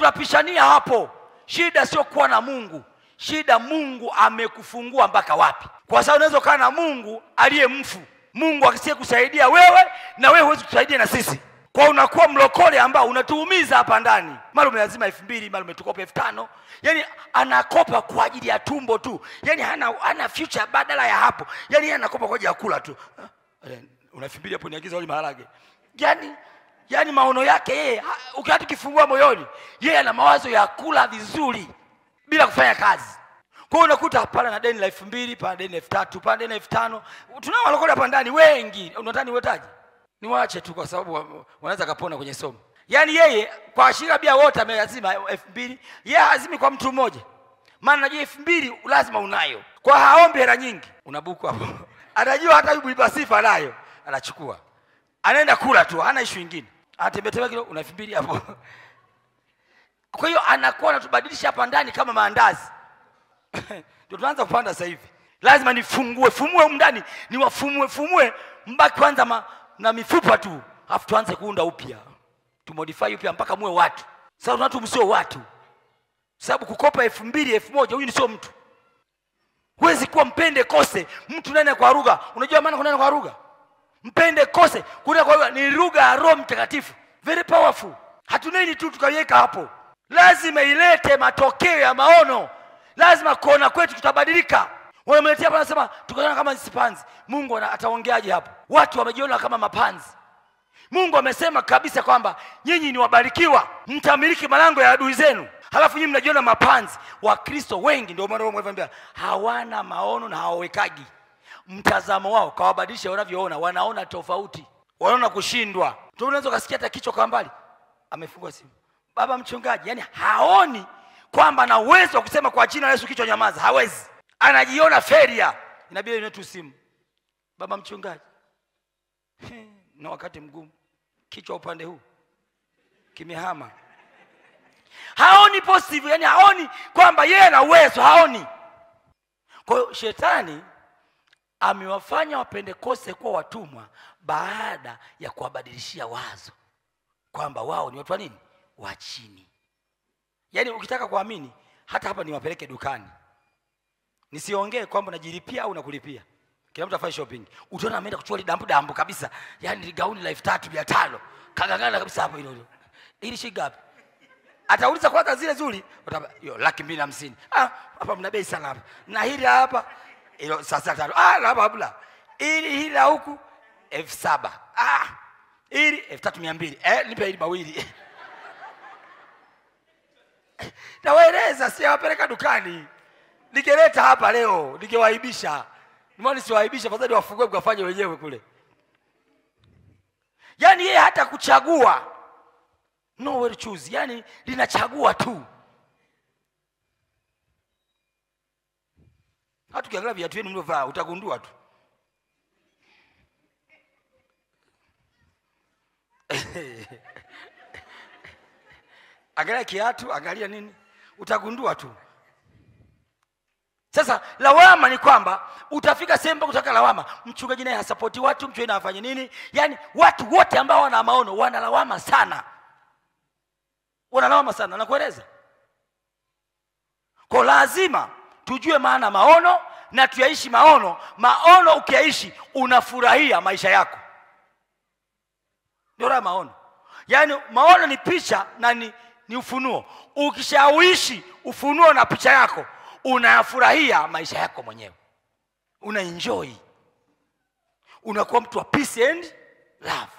tunapishania hapo. Shida sio kuwa na Mungu. Shida Mungu amekufungua mpaka wapi? Kwa sababu unaweza kuwa na Mungu aliye mfu. Mungu akisiye kusaidia wewe na wewe huwezi kusaidia na sisi. Kwa unakuwa mlokole ambao unatuumiza hapa ndani. Mara umelazima 2000, mara umetukopa 5000. Yaani anakopa kwa ajili ya tumbo tu. Yaani hana future badala ya hapo. Yaani anakopa kwa ajili ya kula tu. Una 2000 hapo niagiza wali maharage. Yaani maono yake yeye ukiatu kifungua moyoni, yeye ana mawazo ya kula vizuri bila kufanya kazi. Kwa hiyo unakuta hapana na deni la 2000, pana deni la 3000, pana deni la 5000. Tunao walokole hapa ndani wengi. Unataka niwetaje? Niwaache tu kwa sababu wanaweza kapona kwenye somo. Yaani yeye kwa shirika bia wote amelazima 2000, yeye hazimi kwa mtu mmoja. Maana najua 2000 lazima unayo. Kwa haombi hela nyingi, unabuku hapo. Anajua hata yubu sifa nayo, anachukua. Anaenda kula tu, hana issue nyingine. Atembea kilo una 2000 hapo. Kwa hiyo anakuwa anatubadilisha hapa ndani kama maandazi. Ndio tunaanza kupanda sasa hivi. Lazima fumue ndani, niwafumue mbaki kwanza na mifupa tu, afu tuanze kuunda upya. Tumodify upya mpaka muwe watu. Sasa watu msio watu. Sababu kukopa 2000, 1000 huyu ni sio mtu. Huwezi kuwa mpende kose, mtu nene kwa lugha. Unajua maana kunena kwa lugha? Mpende kose, kunena kwa lugha ni lugha ya Roho Mtakatifu. Very powerful. Hatuneni tu tukaweka hapo. Lazima ilete matokeo ya maono. Lazima kuona kwetu tutabadilika. Wanamletea hapa anasema tukaona kama sipanzi. Mungu ataongeaje hapo? Watu wamejiona kama mapanzi. Mungu amesema kabisa kwamba nyinyi ni wabarikiwa, mtamiliki malango ya adui zenu. Halafu nyinyi mnajiona mapanzi. Wakristo wengi ndio maana Mungu anamwambia hawana maono na hawawekagi. Mtazamo wao kawabadilisha wanavyoona, wanaona tofauti. Wanaona kushindwa. Ndio unaweza kusikia hata kichwa kwa mbali. Amefungua simu. Baba mchungaji, yani haoni kwamba ana uwezo wa kusema kwa jina la Yesu kichwa nyamaza, hawezi. Anajiona failure. Inabidi inetu simu. Baba mchungaji. Na wakati mgumu. Kichwa upande huu kimehama. Haoni positive, yani haoni kwamba yeye ana uwezo, haoni. Kwa hiyo shetani amewafanya Wapentekoste kuwa watumwa baada ya kuwabadilishia wazo kwamba wao ni watu wa nini? Wa chini. Yaani ukitaka kuamini hata hapa niwapeleke dukani. Nisiongee kwamba najilipia au nakulipia. Kila mtu afanye shopping. Utaona ameenda kuchukua dambu kabisa. Yaani gauni la 3500. Kagangana kabisa hapo hilo. Ili shilingi ngapi? Atauliza kwanza zile nzuri, hiyo 250. Hapa mna bei sana hapa. Na hili hapa hilo sasa 5. Na hapa bula. Hili la huku 7000. Hili 3200. Nipe hili mawili. Nawaeleza siwapeleka dukani. Nikeleta hapa leo, ningewaibisha. Mbona siwaibisha fadhali wafungue mkafanye wenyewe kule. Yaani yeye hata kuchagua. No will choose. Yaani linachagua tu. Hata ukiangalia viatu vyenu mliovaa utagundua tu. Angalia kiatu, angalia nini? Utagundua tu. Sasa lawama ni kwamba utafika sehemu kutaka lawama. Mchungaji naye hasapoti watu, mtu yeye afanye nini? Yaani watu wote ambao wana maono wanalawama sana. Wanalawama sana, nakueleza. Kwa lazima tujue maana maono na tuyaishi maono. Maono ukiyaishi unafurahia maisha yako. Ndio maono. Yaani maono ni picha na ni ufunuo. Ukishawishi ufunuo na picha yako, unafurahia maisha yako mwenyewe. Unaenjoy. Unakuwa mtu wa peace and love.